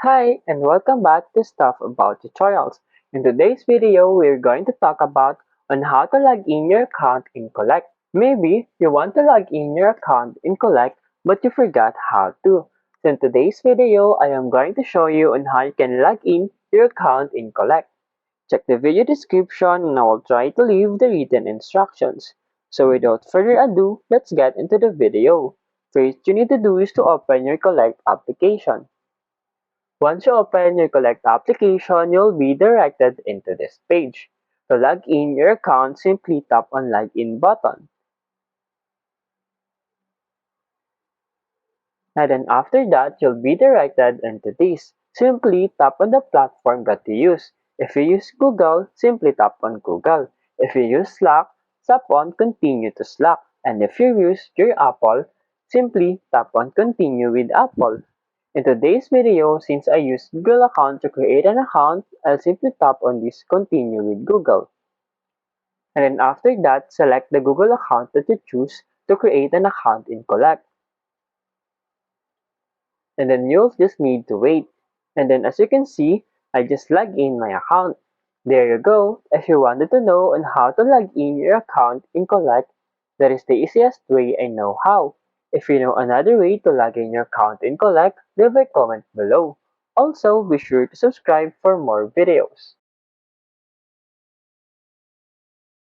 Hi, and welcome back to Stuff About Tutorials. In today's video, we're going to talk about on how to log in your account in Collect. Maybe you want to log in your account in Collect, but you forgot how to. So in today's video, I am going to show you on how you can log in your account in Collect. Check the video description and I will try to leave the written instructions. So without further ado, let's get into the video. First you need to do is to open your Collect application. Once you open your Collect application, you'll be directed into this page. To log in your account, simply tap on Login button. And then after that, you'll be directed into this. Simply tap on the platform that you use. If you use Google, simply tap on Google. If you use Slack, tap on Continue to Slack. And if you use your Apple, simply tap on Continue with Apple. In today's video, since I used Google account to create an account, I'll simply tap on this Continue with Google. And then after that, select the Google account that you choose to create an account in Collect. And then you'll just need to wait. And then as you can see, I just log in my account. There you go. If you wanted to know on how to log in your account in Collect, that is the easiest way I know how. If you know another way to log in your account in Collect, leave a comment below. Also, be sure to subscribe for more videos.